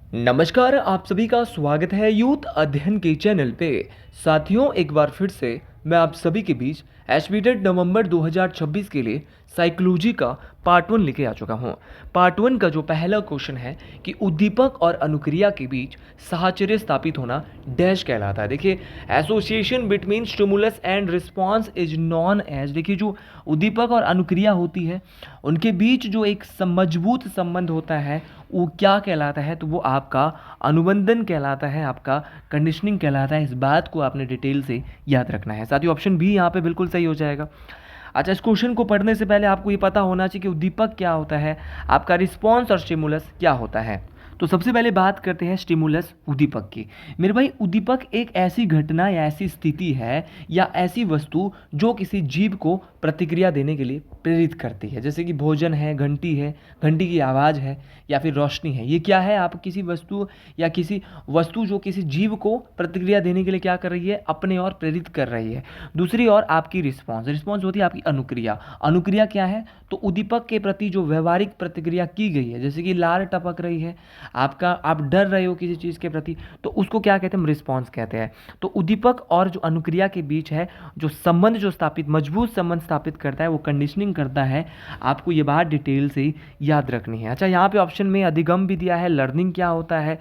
नमस्कार, आप सभी का स्वागत है यूथ अध्ययन के चैनल पे। साथियों, एक बार फिर से मैं आप सभी के बीच एचबीटेट नवंबर 2026 के लिए साइकोलॉजी का पार्ट 1 लेके आ चुका हूँ। पार्ट 1 का जो पहला क्वेश्चन है कि उद्दीपक और अनुक्रिया के बीच साहचर्य स्थापित होना डैश कहलाता है। देखिए, association between stimulus and response is known as, देखिए जो उद्दीपक और अनुक्रिया होती है उनके बीच जो एक मजबूत संबंध होता है वो क्या कहलाता है, तो वो आपका अनुबंधन कहलाता है, आपका कंडीशनिंग कहलाता है। इस बात को आपने डिटेल से याद रखना है। साथ ही ऑप्शन भी यहाँ पे बिल्कुल सही हो जाएगा। अच्छा, इस क्वेश्चन को पढ़ने से पहले आपको ये पता होना चाहिए कि उद्दीपक क्या होता है, आपका रिस्पॉन्स और स्टिमुलस क्या होता है। तो सबसे पहले बात करते हैं स्टिमुलस उद्दीपक की। मेरे भाई, उद्दीपक एक ऐसी घटना या ऐसी स्थिति है या ऐसी वस्तु जो किसी जीव को प्रतिक्रिया देने के लिए प्रेरित करती है। जैसे कि भोजन है, घंटी की आवाज़ है या फिर रोशनी है। ये क्या है? आप किसी वस्तु या किसी वस्तु जो किसी जीव को प्रतिक्रिया देने के लिए क्या कर रही है, अपने ओर प्रेरित कर रही है। दूसरी ओर आपकी रिस्पॉन्स होती है आपकी अनुक्रिया। अनुक्रिया क्या है? तो उद्दीपक के प्रति जो व्यवहारिक प्रतिक्रिया की गई है, जैसे कि लार टपक रही है, आप डर रहे हो किसी चीज़ के प्रति, तो उसको क्या कहते हैं? हम रिस्पॉन्स कहते हैं। तो उद्दीपक और जो अनुक्रिया के बीच है जो संबंध, जो स्थापित मजबूत संबंध स्थापित करता है, वो कंडीशनिंग करता है। आपको ये बात डिटेल से याद रखनी है। अच्छा, यहाँ पे ऑप्शन में अधिगम भी दिया है, लर्निंग क्या होता है।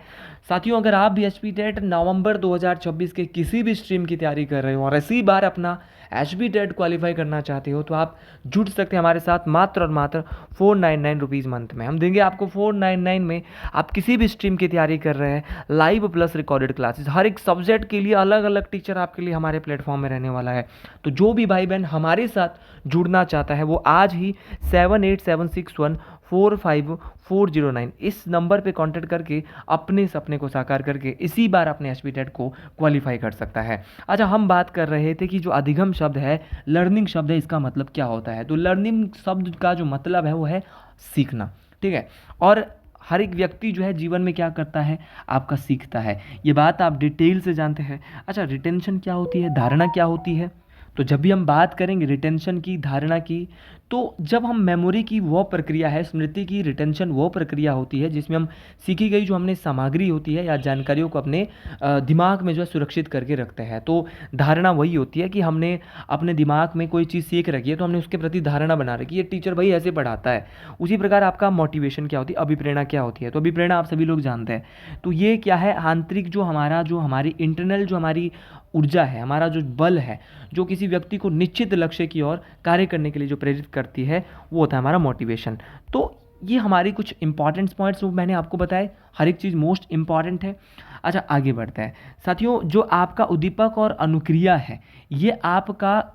साथियों, अगर आप भी एचपीटेट नवंबर 2026 के किसी भी स्ट्रीम की तैयारी कर रहे हो और इसी बार अपना एचपीटेट क्वालिफाई करना चाहते हो, तो आप जुड़ सकते हैं हमारे साथ मात्र और मात्र 499 रुपीज़ मंथ में। हम देंगे आपको 499 में। आप किसी भी स्ट्रीम की तैयारी कर रहे हैं, लाइव प्लस रिकॉर्डेड क्लासेस, हर एक सब्जेक्ट के लिए अलग अलग टीचर आपके लिए हमारे प्लेटफॉर्म में रहने वाला है। तो जो भी भाई बहन हमारे साथ जुड़ना चाहता है वो आज ही 7876145409 इस नंबर पे कांटेक्ट करके अपने सपने को साकार करके इसी बार अपने एचपीटेट को क्वालिफाई कर सकता है। अच्छा, हम बात कर रहे थे कि जो अधिगम शब्द है, लर्निंग शब्द है, इसका मतलब क्या होता है। तो लर्निंग शब्द का जो मतलब है वो है सीखना, ठीक है। और हर एक व्यक्ति जो है जीवन में क्या करता है, आपका सीखता है। ये बात आप डिटेल से जानते हैं। अच्छा, रिटेंशन क्या होती है, धारणा क्या होती है। तो जब भी हम बात करेंगे रिटेंशन की, धारणा की, तो जब हम मेमोरी की वो प्रक्रिया है, स्मृति की रिटेंशन वो प्रक्रिया होती है जिसमें हम सीखी गई जो हमने सामग्री होती है या जानकारियों को अपने दिमाग में जो है सुरक्षित करके रखते हैं। तो धारणा वही होती है कि हमने अपने दिमाग में कोई चीज़ सीख रखी है तो हमने उसके प्रति धारणा बना रखी है, ये टीचर भाई ऐसे पढ़ाता है। उसी प्रकार आपका मोटिवेशन क्या होती है, अभिप्रेरणा क्या होती है। तो अभिप्रेरणा आप सभी लोग जानते हैं। तो ये क्या है? आंतरिक जो हमारी इंटरनल जो हमारी ऊर्जा है, हमारा जो बल है, जो किसी व्यक्ति को निश्चित लक्ष्य की ओर कार्य करने के लिए जो प्रेरित करती है, वो होता है हमारा मोटिवेशन। तो ये हमारी कुछ इंपॉर्टेंट पॉइंट्स वो मैंने आपको बताए, हर एक चीज़ मोस्ट इंपॉर्टेंट है। अच्छा, आगे बढ़ते हैं। साथियों, जो आपका उद्दीपक और अनुक्रिया है, ये आपका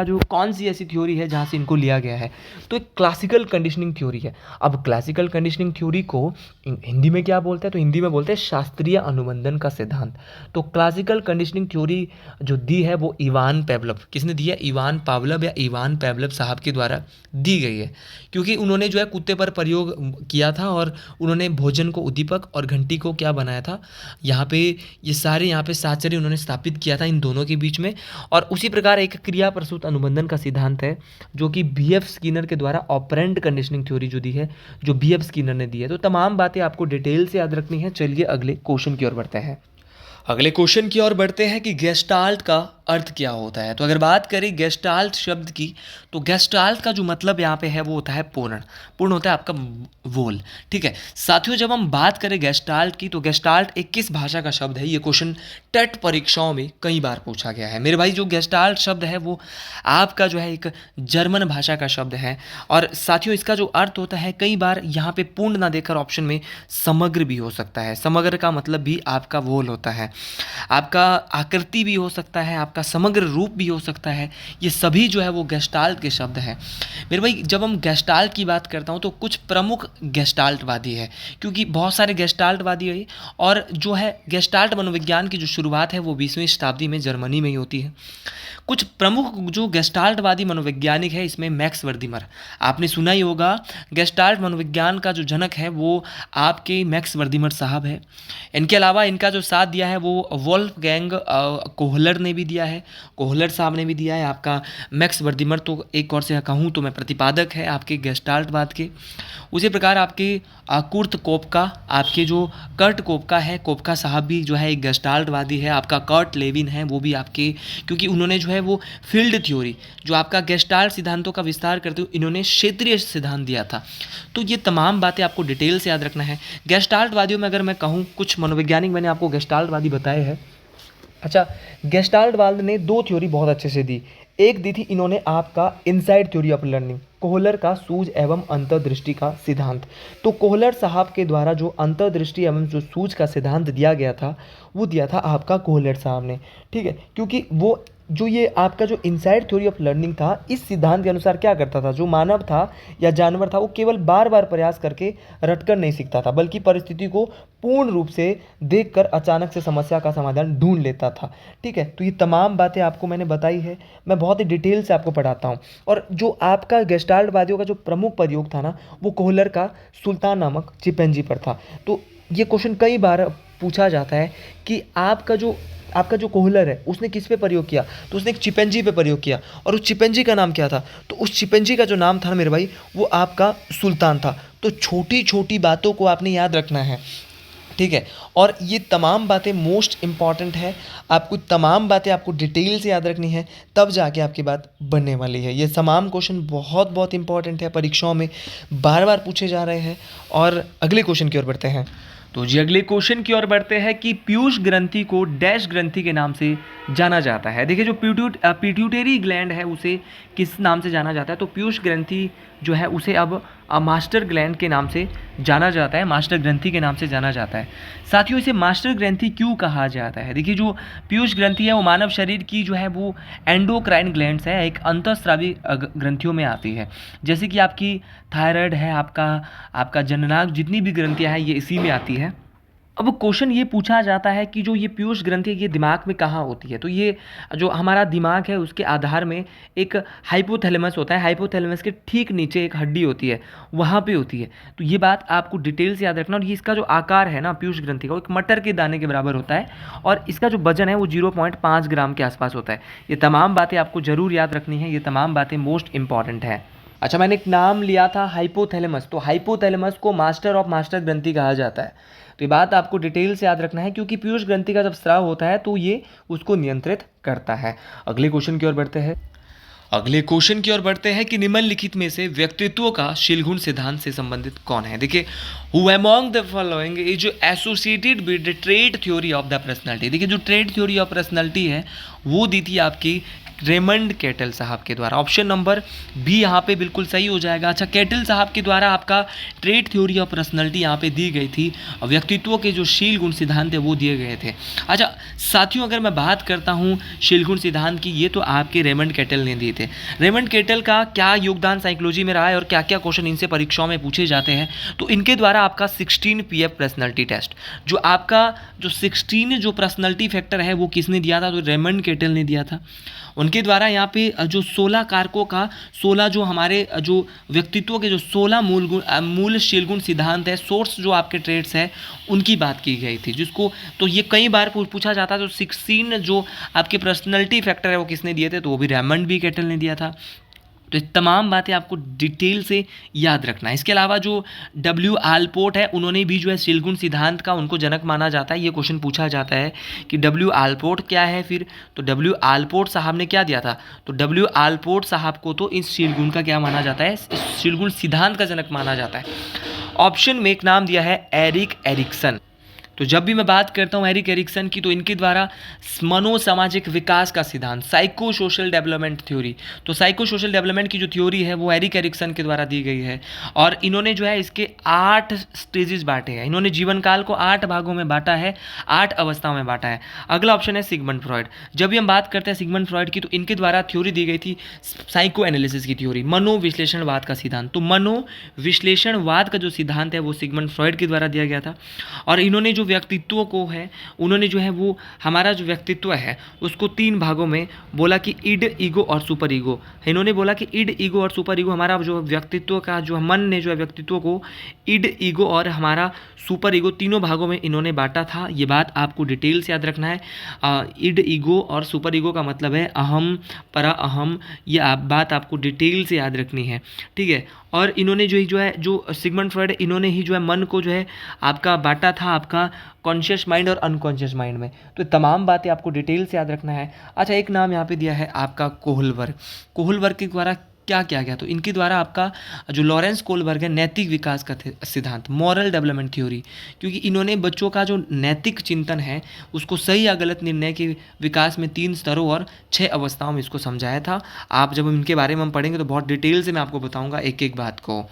जो कौन सी ऐसी थ्योरी है जहाँ से इनको लिया गया है, तो एक क्लासिकल कंडीशनिंग थ्योरी है। अब क्लासिकल कंडीशनिंग थ्योरी को हिंदी में क्या बोलते हैं, तो हिंदी में बोलते हैं शास्त्रीय अनुबंधन का सिद्धांत। तो क्लासिकल कंडीशनिंग थ्योरी जो दी है वो इवान पेवलव, किसने दी है? इवान पावलव या इवान पेवलव साहब के द्वारा दी गई है, क्योंकि उन्होंने जो है कुत्ते पर प्रयोग किया था और उन्होंने भोजन को उद्दीपक और घंटी को क्या बनाया था, यहाँ पे ये सारे यहाँ पे साहचर्य उन्होंने स्थापित किया था इन दोनों के बीच में। और उसी प्रकार एक क्रिया प्रसूत अनुबंधन का सिद्धांत है जो कि बीएफ स्किनर के द्वारा ऑपरेंट कंडीशनिंग थ्योरी जो दी है, जो बीएफ स्किनर ने दी है। तो तमाम बातें आपको डिटेल से याद रखनी है। चलिए अगले क्वेश्चन की ओर बढ़ते हैं। अगले क्वेश्चन की ओर बढ़ते हैं कि गेस्टाल्ट का अर्थ क्या होता है। तो अगर बात करें गेस्टाल्ट शब्द की, तो गेस्टाल्ट का जो मतलब यहाँ पे है वो होता है पूर्ण। पूर्ण होता है आपका वोल, ठीक है। साथियों, जब हम बात करें गेस्टाल्ट की, तो गेस्टाल्ट एक किस भाषा का शब्द है? ये क्वेश्चन टेट परीक्षाओं में कई बार पूछा गया है मेरे भाई। जो गेस्टाल्ट शब्द है वो आपका जो है एक जर्मन भाषा का शब्द है। और साथियों, इसका जो अर्थ होता है, कई बार यहाँ पे पूर्ण ना देकर ऑप्शन में समग्र भी हो सकता है। समग्र का मतलब भी आपका वोल होता है, आपका आकृति भी हो सकता है, आपका समग्र रूप भी हो सकता है। ये सभी जो है वो गेस्टाल्ट के शब्द हैं मेरे भाई। जब हम गेस्टाल्ट की बात करता हूँ तो कुछ प्रमुख गेस्टाल्टवादी है, क्योंकि बहुत सारे गेस्टाल्टवादी है। और जो है गेस्टाल्ट मनोविज्ञान की जो शुरुआत है वो 20वीं शताब्दी में जर्मनी में ही होती है। कुछ प्रमुख जो गेस्टाल्टवादी मनोवैज्ञानिक है, इसमें मैक्स वर्दीमर, आपने सुना ही होगा। गेस्टाल्ट मनोविज्ञान का जो जनक है वो आपके मैक्स वर्दीमर साहब है। इनके अलावा इनका जो साथ दिया है वो वोल्फगैंग कोहलर ने भी दिया है, कोहलर साहब ने भी दिया है, आपका मैक्स वर्दीमर तो एक और से कहूँ तो मैं प्रतिपादक है आपके गेस्टाल्टवाद के। उसी प्रकार आपके कुर्ट कोपका, आपके जो कर्ट कोपका है, कोपका साहब भी जो है एक गेस्टाल्टवादी है। आपका कर्ट लेविन है, वो भी आपके, क्योंकि उन्होंने जो है वो फील्ड थ्योरी जो आपका गेस्टाल्ट सिद्धांतों का विस्तार करते हुए इन्होंने क्षेत्रीय सिद्धांत दिया था। तो ये तमाम बातें आपको डिटेल से याद रखना है। गेस्टाल्टवादियों में अगर मैं कहूँ, कुछ मनोवैज्ञानिक मैंने आपको गेस्टाल्टवादी बताए हैं। अच्छा, गेस्टाल्टवाद ने दो थ्योरी बहुत अच्छे से दी। एक दी थी इन्होंने आपका inside theory of learning, Kohler का सूझ एवं अंतर्दृष्टि का सिद्धांत। तो कोहलर साहब के द्वारा जो अंतर्दृष्टि एवं जो सूझ का सिद्धांत दिया गया था, वो दिया था आपका कोहलर साहब ने। ठीक है, क्योंकि वो जो ये आपका जो इनसाइड थ्योरी ऑफ लर्निंग था, इस सिद्धांत के अनुसार क्या करता था, जो मानव था या जानवर था, वो केवल बार बार प्रयास करके रटकर नहीं सीखता था, बल्कि परिस्थिति को पूर्ण रूप से देखकर अचानक से समस्या का समाधान ढूंढ लेता था। ठीक है, तो ये तमाम बातें आपको मैंने बताई है, मैं बहुत ही डिटेल से आपको पढ़ाता हूँ। और जो आपका गेस्टाल्टवादियों का जो प्रमुख प्रयोग था ना, वो कोहलर का सुल्तान नामक चिंपैंजी पर था। तो ये क्वेश्चन कई बार पूछा जाता है कि आपका जो कोहलर है उसने किस पे प्रयोग किया, तो उसने एक चिंपैंजी पे प्रयोग किया, और उस चिंपैंजी का नाम क्या था, तो उस चिंपैंजी का जो नाम था ना मेरे भाई, वो आपका सुल्तान था। तो छोटी छोटी बातों को आपने याद रखना है। ठीक है, और ये तमाम बातें मोस्ट इम्पॉर्टेंट है, आपको तमाम बातें आपको डिटेल से याद रखनी है, तब जाके आपकी बात बनने वाली है। ये तमाम क्वेश्चन बहुत बहुत इंपॉर्टेंट है, परीक्षाओं में बार बार पूछे जा रहे हैं। और अगले क्वेश्चन की ओर बढ़ते हैं। तो जी अगले क्वेश्चन की ओर बढ़ते हैं कि पीयूष ग्रंथि को डैश ग्रंथि के नाम से जाना जाता है। देखिए, जो पिट्यूटरी ग्लैंड है उसे किस नाम से जाना जाता है, तो पीयूष ग्रंथि जो है उसे अब मास्टर ग्लैंड के नाम से जाना जाता है, मास्टर ग्रंथि के नाम से जाना जाता है। साथियों, इसे मास्टर ग्रंथि क्यों कहा जाता है? देखिए, जो पीयूष ग्रंथि है वो मानव शरीर की जो है वो एंडोक्राइन ग्लैंड्स है, एक अंतःस्रावी ग्रंथियों में आती है। जैसे कि आपकी थायराइड है, आपका जननांग, जितनी भी ग्रंथियाँ हैं ये इसी में आती है। अब क्वेश्चन ये पूछा जाता है कि जो ये पीयूष ग्रंथि है ये दिमाग में कहाँ होती है, तो ये जो हमारा दिमाग है उसके आधार में एक हाइपोथैलेमस होता है, हाइपोथैलेमस के ठीक नीचे एक हड्डी होती है, वहाँ पे होती है। तो ये बात आपको डिटेल से याद रखना। और ये इसका जो आकार है ना पीयूष ग्रंथि का, वो एक मटर के दाने के बराबर होता है, और इसका जो वजन है वो 0.5 ग्राम के आसपास होता है। ये तमाम बातें आपको ज़रूर याद रखनी है, ये तमाम बातें मोस्ट इंपॉर्टेंट है। अच्छा, मैंने एक नाम लिया था हाइपोथैलेमस, तो हाइपोथैलेमस को मास्टर ऑफ मास्टर ग्रंथि कहा जाता है। तो ये बात आपको डिटेल से याद रखना है, क्योंकि पीयूष ग्रंथि का जब स्राव होता है तो ये उसको नियंत्रित करता है। अगले क्वेश्चन की ओर बढ़ते हैं। अगले क्वेश्चन की ओर बढ़ते हैं कि निम्नलिखित में से व्यक्तित्व का शीलगुण सिद्धांत से संबंधित कौन है? देखिए, who among the following is associated with the trait theory of the personality. देखिए, जो ट्रेट थ्योरी ऑफ पर्सनालिटी है वो दी थी आपकी रेमंड कैटल साहब के द्वारा। ऑप्शन नंबर बी यहाँ पे बिल्कुल सही हो जाएगा। अच्छा, कैटल साहब के द्वारा आपका ट्रेट थ्योरी ऑफ पर्सनालिटी यहाँ पे दी गई थी, व्यक्तित्व के जो शील गुण सिद्धांत है वो दिए गए थे। अच्छा साथियों, अगर मैं बात करता हूँ शील गुण सिद्धांत की, ये तो आपके रेमंड कैटल ने दिए थे। रेमंड कैटल का क्या योगदान साइकोलॉजी में रहा है और क्या क्या क्वेश्चन इनसे परीक्षाओं में पूछे जाते हैं, तो इनके द्वारा आपका 16 PF पर्सनैलिटी टेस्ट, जो आपका जो 16 जो पर्सनैलिटी फैक्टर है वो किसने दिया था, तो रेमंड कैटल ने दिया था। उनके द्वारा यहाँ पे जो 16 कारकों का 16 जो हमारे जो व्यक्तित्व के जो 16 मूल शीलगुण सिद्धांत है, सोर्स जो आपके ट्रेड्स है, उनकी बात की गई थी, जिसको तो ये कई बार पूछा जाता है। तो 16 जो आपके पर्सनैलिटी फैक्टर है वो किसने दिए थे, तो वो भी रेमंड बी कैटल ने दिया था। तो ये तमाम बातें आपको डिटेल से याद रखना है। इसके अलावा जो W आलपोर्ट है, उन्होंने भी जो है शीलगुण सिद्धांत का उनको जनक माना जाता है। ये क्वेश्चन पूछा जाता है कि W आलपोर्ट क्या है फिर, तो W आलपोर्ट साहब ने क्या दिया था, तो W आलपोर्ट साहब को तो इस शीलगुण का क्या माना जाता है, इस शीलगुण सिद्धांत का जनक माना जाता है। ऑप्शन में एक नाम दिया है एरिक एरिक्सन। तो जब भी मैं बात करता हूँ एरिक एरिक्सन की, तो इनके द्वारा मनोसामाजिक विकास का सिद्धांत, साइको सोशल डेवलपमेंट थ्योरी, तो साइको सोशल डेवलपमेंट की जो थ्योरी है वो एरिक एरिक्सन के द्वारा दी गई है। और इन्होंने जो है इसके 8 स्टेजेस बांटे हैं, इन्होंने जीवन काल को 8 भागों में बांटा है, 8 अवस्थाओं में बांटा है। अगला ऑप्शन है सिगमंड फ्रॉइड। जब भी हम बात करते हैं सिगमंड फ्रॉइड की, तो इनके द्वारा थ्योरी दी गई थी साइको एनालिसिस की थ्योरी, मनोविश्लेषणवाद का सिद्धांत। तो मनोविश्लेषणवाद का जो सिद्धांत है वो सिगमंड फ्रॉइड के द्वारा दिया गया था। और इन्होंने जो व्यक्तित्व को है उन्होंने जो है वो हमारा जो व्यक्तित्व है उसको 3 भागों में बोला कि इड, ईगो और सुपर ईगो। इन्होंने बोला कि इड, ईगो और सुपर ईगो हमारा जो व्यक्तित्व का जो मन ने जो है व्यक्तित्व को इड, ईगो और हमारा सुपर ईगो तीनों भागों में इन्होंने बांटा था। ये बात आपको डिटेल से याद रखना है। इड, ईगो और सुपर ईगो का मतलब है अहम, परा अहम। ये बात आपको डिटेल से याद रखनी है, ठीक है। और इन्होंने जो सिगमंड फ्रॉइड इन्होंने ही जो है मन को जो है आपका बांटा था आपका कॉन्शियस माइंड और अनकॉन्शियस माइंड में। तो तमाम बातें आपको डिटेल से याद रखना है। अच्छा, एक नाम यहाँ पे दिया है आपका कोहलबर्ग। कोहलबर्ग के द्वारा क्या किया गया? तो इनके द्वारा आपका जो लॉरेंस कोहलबर्ग है नैतिक विकास का सिद्धांत, मॉरल डेवलपमेंट थ्योरी, क्योंकि इन्होंने बच्चों का जो नैतिक चिंतन है उसको सही या गलत निर्णय के विकास में 3 स्तरों और 6 अवस्थाओं में इसको समझाया था। आप जब इनके बारे में हम पढ़ेंगे तो बहुत डिटेल से मैं आपको बताऊंगा एक एक बात को।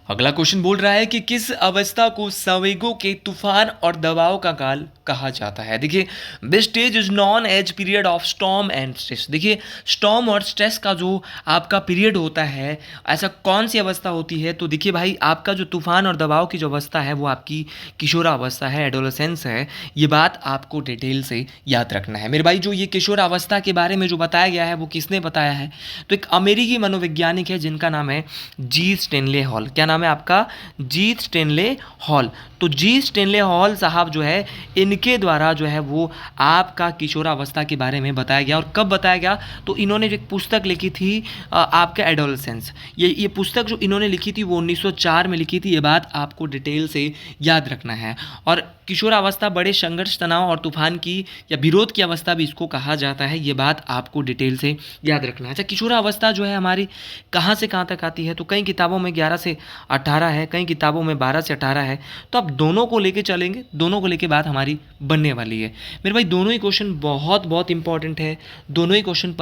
अगला क्वेश्चन बोल रहा है कि किस अवस्था को संवेगों के तूफान और दबाव का काल कहा जाता है? देखिए, this stage is known as period of storm and stress. देखिए, स्टॉर्म और स्ट्रेस का जो आपका पीरियड होता है, ऐसा कौन सी अवस्था होती है? तो देखिए भाई, आपका जो तूफान और दबाव की जो अवस्था है वो आपकी किशोरावस्था है, एडोलेसेंस है। ये बात आपको डिटेल से याद रखना है मेरे भाई। जो ये किशोरावस्था के बारे में जो बताया गया है वो किसने बताया है? तो एक अमेरिकी मनोवैज्ञानिक है जिनका नाम है जी स्टेनले हॉल। क्या नाम है आपका? जी स्टेनले हॉल। तो जी स्टेनले हॉल साहब जो है इनके द्वारा जो है वो आपका किशोरावस्था के बारे में बताया गया। और कब बताया गया? तो इन्होंने जो एक पुस्तक लिखी थी आपका एडोलेसेंस, ये पुस्तक जो इन्होंने लिखी थी वो 1904 में लिखी थी। ये बात आपको डिटेल से याद रखना है। और किशोरावस्था बड़े संघर्ष, तनाव और तूफान की या विरोध की अवस्था भी इसको कहा जाता है। ये बात आपको डिटेल से याद रखना है। अच्छा, किशोरावस्था जो है हमारी कहाँ से कहाँ तक आती है? तो कई किताबों में 11 से 18 है, कई किताबों में 12 से 18 है। तो आप दोनों को लेके चलेंगे, दोनों को लेके बात हमारी बनने वाली है मेरे भाई। दोनों ही क्वेश्चन बहुत बहुत इंपॉर्टेंट है, दोनों ही क्वेश्चन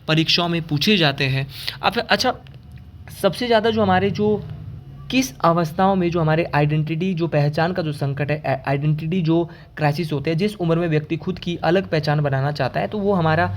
परीक्षाओं में पूछे जाते हैं। अब अच्छा, सबसे ज़्यादा जो हमारे जो किस अवस्थाओं में जो हमारे आइडेंटिटी जो पहचान का जो संकट है, आइडेंटिटी जो क्राइसिस होते हैं, जिस उम्र में व्यक्ति खुद की अलग पहचान बनाना चाहता है, तो वो हमारा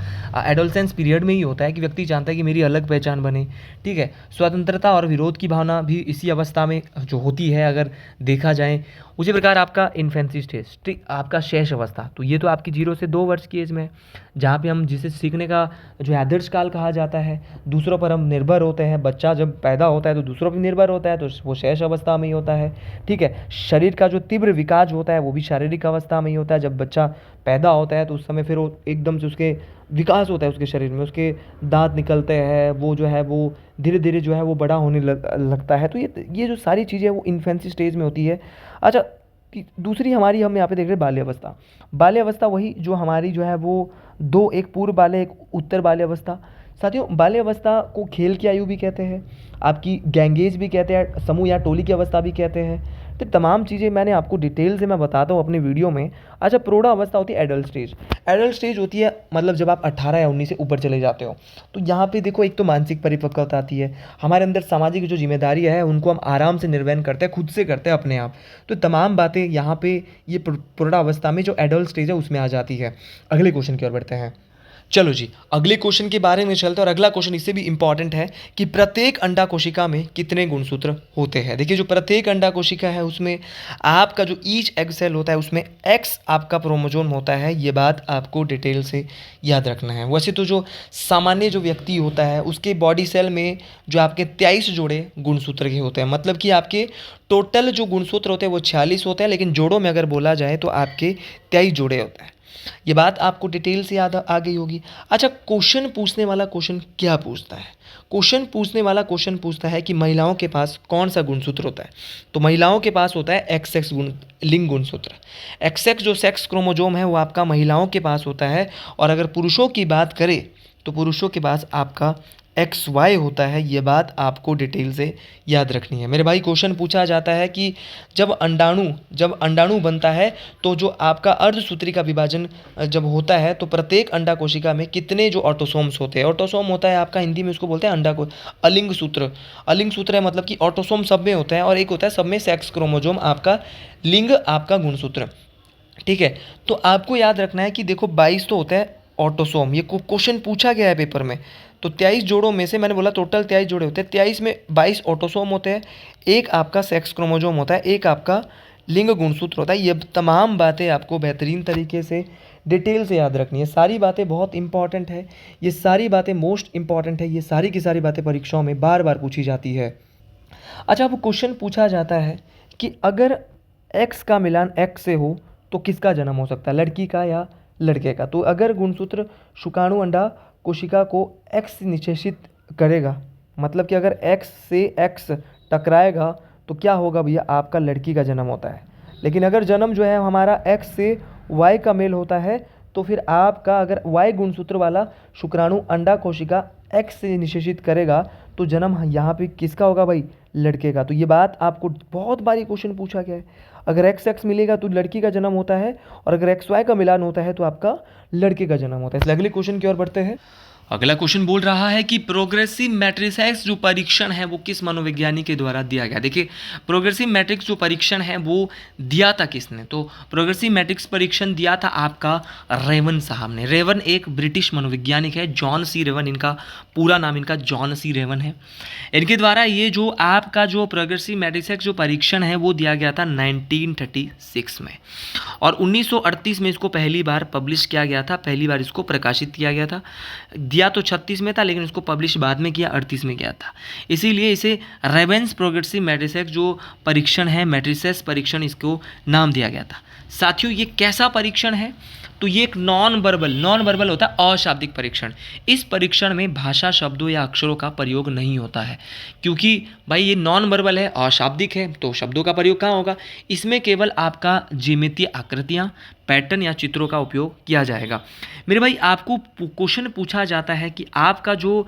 एडोलसेंस पीरियड में ही होता है कि व्यक्ति चाहता है कि मेरी अलग पहचान बने, ठीक है। स्वतंत्रता और विरोध की भावना भी इसी अवस्था में जो होती है अगर देखा जाए। उसी प्रकार आपका इन्फेंसी स्टेज, ठीक, आपका शेष अवस्था, तो ये तो आपकी 0 से 2 वर्ष की एज में है, जहाँ पे हम जिसे सीखने का जो आदर्श काल कहा जाता है, दूसरों पर हम निर्भर होते हैं। बच्चा जब पैदा होता है तो दूसरों पर निर्भर होता है, तो वो शेष अवस्था में ही होता है, ठीक है। शरीर का जो तीव्र विकास होता है वो भी शारीरिक अवस्था में ही होता है। जब बच्चा पैदा होता है तो उस समय फिर वो एकदम से उसके विकास होता है उसके शरीर में, उसके दांत निकलते हैं, वो जो है वो धीरे धीरे जो है वो बड़ा होने लगता है। तो ये जो सारी चीज़ें वो इन्फेंसी स्टेज में होती है। अच्छा, दूसरी हमारी हम यहाँ पे देख रहे हैं बाल्यावस्था। बाल्यावस्था वही जो हमारी जो है वो दो, एक पूर्व बाल्य, एक उत्तर बाल्यावस्था। साथियों, बाल्यावस्था को खेल की आयु भी कहते हैं, आपकी गैंगेज भी कहते हैं, समूह या टोली की अवस्था भी कहते हैं। तो तमाम चीज़ें मैंने आपको डिटेल से मैं बताता हूँ अपने वीडियो में। अच्छा, प्रौढ़ावस्था होती है एडल्ट स्टेज। एडल्ट स्टेज होती है मतलब जब आप 18 या 19 से ऊपर चले जाते हो। तो यहाँ पे देखो, एक तो मानसिक परिपक्वता आती है, हमारे अंदर सामाजिक जो जिम्मेदारी है उनको हम आराम से निर्वहन करते हैं, खुद से करते हैं अपने आप। तो तमाम बातें यहाँ पे ये प्रौढ़ावस्था में जो एडल्ट स्टेज है उसमें आ जाती है। अगले क्वेश्चन की ओर बढ़ते हैं। चलो जी, अगले क्वेश्चन के बारे में चलते हैं। और अगला क्वेश्चन इससे भी इंपॉर्टेंट है कि प्रत्येक अंडा कोशिका में कितने गुणसूत्र होते हैं। देखिए, जो प्रत्येक अंडा कोशिका है उसमें आपका जो ईच एग सेल होता है उसमें एक्स आपका क्रोमोसोम होता है। ये बात आपको डिटेल से याद रखना है। वैसे तो जो सामान्य जो व्यक्ति होता है उसके बॉडी सेल में जो आपके 23 जोड़े गुणसूत्र के होते हैं, मतलब कि आपके टोटल जो गुणसूत्र होते हैं वो 46 होते हैं, लेकिन जोड़ों में अगर बोला जाए तो आपके 23 जोड़े होते हैं। ये बात आपको डिटेल से याद आ गई होगी। अच्छा, क्वेश्चन पूछने वाला क्वेश्चन क्या पूछता है? क्वेश्चन पूछने वाला क्वेश्चन पूछता है कि महिलाओं के पास कौन सा गुणसूत्र होता है? तो महिलाओं के पास होता है XX लिंग गुणसूत्र। XX जो सेक्स क्रोमोसोम है वो आपका महिलाओं के पास होता है। और अगर पुरुषों की बात करें तो पुरुषों के पास आपका XY होता है। ये बात आपको डिटेल से याद रखनी है मेरे भाई। क्वेश्चन पूछा जाता है कि जब अंडाणु बनता है तो जो आपका अर्धसूत्री का विभाजन जब होता है तो प्रत्येक अंडा कोशिका में कितने जो ऑटोसोम्स होते हैं? ऑटोसोम होता है आपका, हिंदी में उसको बोलते हैं अंडा को अलिंग सूत्र। अलिंग सूत्र है मतलब कि ऑटोसोम सब में होता है और एक होता है सब में सेक्स क्रोमोसोम, आपका लिंग आपका गुणसूत्र, ठीक है। तो आपको याद रखना है कि देखो 22 तो होता है ऑटोसोम, ये क्वेश्चन पूछा गया है पेपर में। तो 23 जोड़ों में से मैंने बोला टोटल 23 जोड़े होते हैं, 23 में 22 ऑटोसोम होते हैं, एक आपका सेक्स क्रोमोसोम होता है, एक आपका लिंग गुणसूत्र होता है। ये तमाम बातें आपको बेहतरीन तरीके से डिटेल से याद रखनी है। सारी बातें बहुत इंपॉर्टेंट है, ये सारी बातें मोस्ट इंपॉर्टेंट है, ये सारी की सारी बातें परीक्षाओं में बार बार पूछी जाती है। अच्छा, अब क्वेश्चन पूछा जाता है कि अगर एक्स का मिलान एक्स से हो तो किसका जन्म हो सकता है, लड़की का या लड़के का। तो अगर गुणसूत्र शुक्राणु अंडा कोशिका को एक्स निषेचित करेगा, मतलब कि अगर एक्स से एक्स टकराएगा तो क्या होगा भैया, आपका लड़की का जन्म होता है। लेकिन अगर जन्म जो है हमारा एक्स से वाई का मेल होता है तो फिर आपका अगर वाई गुणसूत्र वाला शुक्राणु अंडा कोशिका एक्स से निषेचित करेगा तो जन्म यहाँ पे किसका होगा भाई, लड़के का। तो ये बात आपको बहुत बारी क्वेश्चन पूछा गया है। अगर एक्स एक्स मिलेगा तो लड़की का जन्म होता है, और अगर एक्स वाई का मिलान होता है तो आपका लड़के का जन्म होता है। इसलिए अगले क्वेश्चन की ओर बढ़ते हैं। अगला क्वेश्चन बोल रहा है कि प्रोग्रेसिव मैट्रिसेस जो परीक्षण है वो किस मनोवैज्ञानिक के द्वारा दिया गया। देखिए, प्रोग्रेसिव मैट्रिक्स जो परीक्षण है वो दिया था किसने, तो प्रोग्रेसिव मैट्रिक्स परीक्षण दिया था आपका रेवन साहब ने। रेवन एक ब्रिटिश मनोवैज्ञानिक है, जॉन सी रेवन इनका पूरा नाम, इनका जॉन सी रेवन है। इनके द्वारा ये जो आपका जो प्रोग्रेसिव मैट्रिसेस जो परीक्षण है वो दिया गया था 1936 में, और 1938 में इसको पहली बार पब्लिश किया गया था, पहली बार इसको प्रकाशित किया गया था। दिया तो 36 में था लेकिन इसको पब्लिश बाद में किया, 38 में किया था। इसीलिए इसे रेवेंस प्रोग्रेसिव मैट्रिसेस जो परीक्षण है, मैट्रिसेस परीक्षण इसको नाम दिया गया था। साथियों, ये कैसा परीक्षण है, तो ये एक नॉन वर्बल होता है, अशाब्दिक परीक्षण। इस परीक्षण में भाषा, शब्दों या अक्षरों का प्रयोग नहीं होता है, क्योंकि भाई ये नॉन वर्बल है, अशाब्दिक है, तो शब्दों का प्रयोग कहाँ होगा। इसमें केवल आपका ज्यामितीय आकृतियाँ, पैटर्न या चित्रों का उपयोग किया जाएगा। मेरे भाई, आपको क्वेश्चन पूछा जाता है कि आपका जो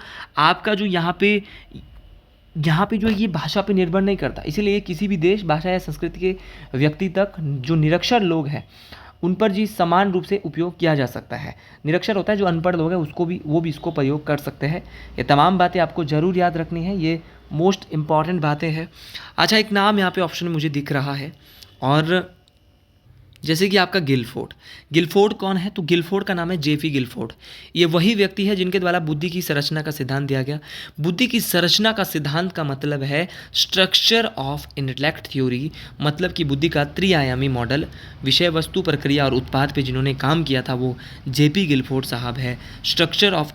यहाँ पे जो ये भाषा पे निर्भर नहीं करता, इसीलिए किसी भी देश, भाषा या संस्कृति के व्यक्ति तक जो निरक्षर लोग हैं उन पर जी समान रूप से उपयोग किया जा सकता है। निरक्षर होता है जो अनपढ़ लोग हैं, वो भी इसको प्रयोग कर सकते हैं। ये तमाम बातें आपको ज़रूर याद रखनी है, ये मोस्ट इम्पॉर्टेंट बातें हैं। अच्छा, एक नाम यहाँ पे ऑप्शन में मुझे दिख रहा है, और जैसे कि आपका गिलफोर्ड कौन है, तो गिलफोर्ड का नाम है जेफी गिलफोर्ड। ये वही व्यक्ति है जिनके द्वारा बुद्धि की संरचना का सिद्धांत दिया गया। बुद्धि की संरचना का सिद्धांत का मतलब है स्ट्रक्चर ऑफ इंटेलेक्ट थ्योरी, मतलब कि बुद्धि का त्रिआयामी मॉडल। विषय वस्तु प्रक्रिया और उत्पाद पे जिन्होंने काम किया था वो जेपी गिलफोर्ड साहब है। स्ट्रक्चर ऑफ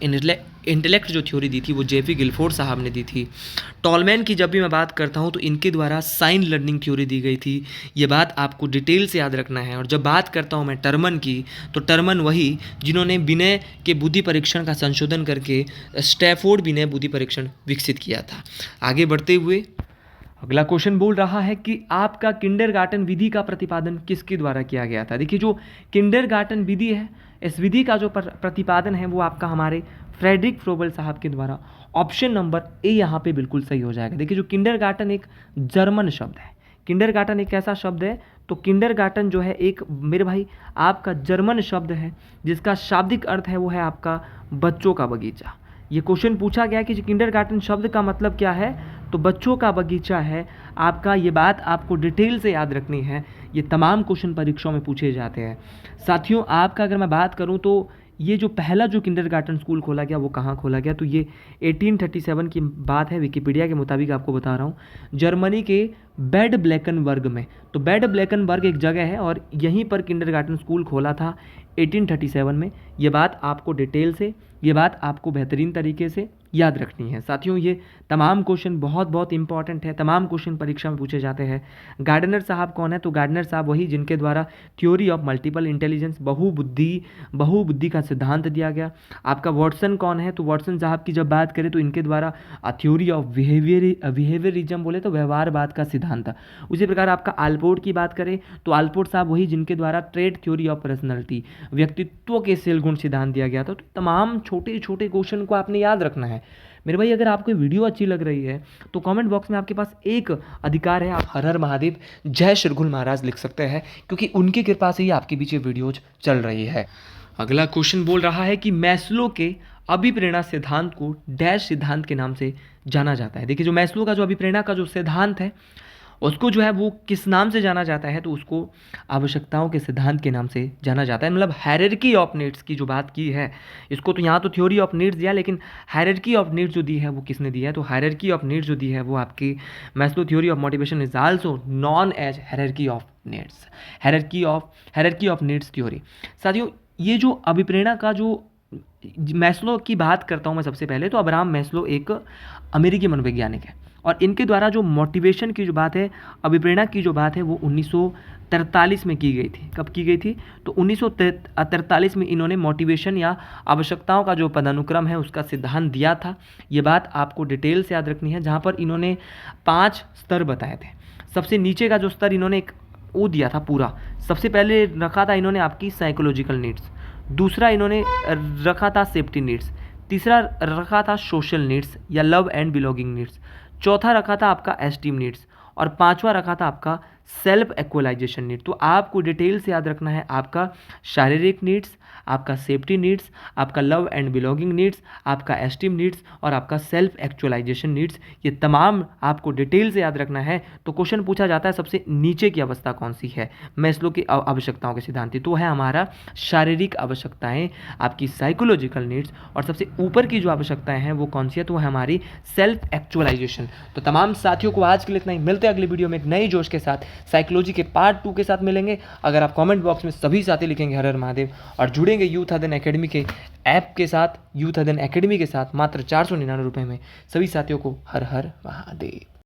इंटेलेक्ट जो थ्योरी दी थी वो जेपी गिलफोर्ड साहब ने दी थी। टॉलमैन की जब भी मैं बात करता हूँ तो इनके द्वारा साइन लर्निंग थ्योरी दी गई थी। ये बात आपको डिटेल से याद रखना है। और जब बात करता हूँ मैं टर्मन की, तो टर्मन वही जिन्होंने विनय के बुद्धि परीक्षण का संशोधन करके स्टैफोर्ड विनय बुद्धि परीक्षण विकसित किया था। आगे बढ़ते हुए अगला क्वेश्चन बोल रहा है कि आपका किंडरगार्टन विधि का प्रतिपादन किसके द्वारा किया गया था। देखिए, जो किंडरगार्टन विधि है, इस विधि का जो प्रतिपादन है वो आपका हमारे फ्रेडरिक फ्रोबल साहब के द्वारा। ऑप्शन नंबर ए यहाँ पे बिल्कुल सही हो जाएगा। देखिए, जो किंडरगार्टन एक जर्मन शब्द है, किंडरगार्टन एक ऐसा शब्द है, तो किंडरगार्टन जो है एक मेरे भाई आपका जर्मन शब्द है जिसका शाब्दिक अर्थ है वो है आपका बच्चों का बगीचा। ये क्वेश्चन पूछा गया कि किंडरगार्टन शब्द का मतलब क्या है, तो बच्चों का बगीचा है आपका। ये बात आपको डिटेल से याद रखनी है, ये तमाम क्वेश्चन परीक्षाओं में पूछे जाते हैं। साथियों, आपका अगर मैं बात करूं तो ये जो पहला जो किंडरगार्टन स्कूल खोला गया वो कहाँ खोला गया, तो ये 1837 की बात है, विकिपीडिया के मुताबिक आपको बता रहा हूँ, जर्मनी के बैड ब्लैकनबर्ग में। तो बैड ब्लैकनबर्ग एक जगह है और यहीं पर किंडरगार्टन स्कूल खोला था 1837 में। ये बात आपको डिटेल से, ये बात आपको बेहतरीन तरीके से याद रखनी है। साथियों, ये तमाम क्वेश्चन बहुत इंपॉर्टेंट है, तमाम क्वेश्चन परीक्षा में पूछे जाते हैं। गार्डनर साहब कौन है, तो गार्डनर साहब वही जिनके द्वारा थ्योरी ऑफ मल्टीपल इंटेलिजेंस, बहुबुद्धि का सिद्धांत दिया गया। आपका वाटसन कौन है, तो वाटसन साहब की जब बात करें तो इनके द्वारा थ्योरी ऑफ बिहेवियरिज्म बोले तो व्यवहारवाद का सिद्धांत था। उसी प्रकार आपका आल्पोर्ट की बात करें तो आल्पोर्ट साहब वही जिनके द्वारा ट्रेड थ्योरी ऑफ पर्सनैलिटी, व्यक्तित्व के सेल गुण सिद्धांत दिया गया था। तो तमाम छोटे छोटे क्वेश्चन को आपने याद रखना है। मेरे भाई, अगर आपको वीडियो अच्छी लग रही है तो कमेंट बॉक्स में आपके पास एक अधिकार है, आप हर हर महादेव जय श्रीगुल महाराज लिख सकते हैं, क्योंकि उनकी कृपा से ही आपके बीच ये वीडियोज चल रही है। अगला क्वेश्चन बोल रहा है कि मैस्लो के अभिप्रेरणा सिद्धांत को डैश सिद्धांत के नाम से जाना जाता है। देखिए, जो मैस्लो का जो अभिप्रेरणा का जो सिद्धांत है उसको जो है वो किस नाम से जाना जाता है, तो उसको आवश्यकताओं के सिद्धांत के नाम से जाना जाता है। मतलब हायरार्की ऑफ नीड्स की जो बात की है, इसको तो यहाँ तो थ्योरी ऑफ नीड्स दिया, लेकिन हायरार्की ऑफ नीड्स जो दी है वो किसने दी है, तो हायरार्की ऑफ नीड्स जो दी है वो आपकी Maslow theory of motivation is also known as hierarchy of needs, hierarchy of needs theory. साथियों, ये जो अभिप्रेरणा का जो मैस्लो की बात करता हूँ मैं सबसे पहले, तो अब्राहम मैस्लो एक अमेरिकी मनोवैज्ञानिक है और इनके द्वारा जो मोटिवेशन की जो बात है, अभिप्रेरणा की जो बात है, वो 1943 में की गई थी। कब की गई थी? तो 1943 में इन्होंने मोटिवेशन या आवश्यकताओं का जो पदानुक्रम है उसका सिद्धांत दिया था। ये बात आपको डिटेल से याद रखनी है, जहाँ पर इन्होंने 5 स्तर बताए थे। सबसे नीचे का जो स्तर इन्होंने एक वो दिया था पूरा, सबसे पहले रखा था इन्होंने आपकी साइकोलॉजिकल नीड्स, दूसरा इन्होंने रखा था सेफ्टी नीड्स, तीसरा रखा था सोशल नीड्स या लव एंड बिलोंगिंग नीड्स, चौथा रखा था आपका एस्टीम नीड्स और पांचवा रखा था आपका सेल्फ एक्चुअलाइजेशन नीड। तो आपको डिटेल से याद रखना है आपका शारीरिक नीड्स, आपका सेफ्टी नीड्स, आपका लव एंड बिलोंगिंग नीड्स, आपका एस्टीम नीड्स और आपका सेल्फ एक्चुअलाइजेशन नीड्स। ये तमाम आपको डिटेल से याद रखना है। तो क्वेश्चन पूछा जाता है सबसे नीचे की अवस्था कौन सी है मैस्लो की आवश्यकताओं के सिद्धांत, तो है हमारा शारीरिक आवश्यकताएं, आपकी साइकोलॉजिकल नीड्स, और सबसे ऊपर की जो आवश्यकताएं हैं वो कौन सी है, तो है हमारी सेल्फ एक्चुअलाइजेशन। तो तमाम साथियों को आज के लिए इतना ही, मिलते हैं अगले वीडियो में एक नए जोश के साथ, साइकोलॉजी के पार्ट 2 के साथ मिलेंगे। अगर आप कमेंट बॉक्स में सभी साथी लिखेंगे हर हर महादेव और जुड़ेंगे यूथ अध्ययन एकेडमी के ऐप के साथ, यूथ अध्ययन एकेडमी के साथ मात्र 499 रुपये में, सभी साथियों को हर हर महादेव।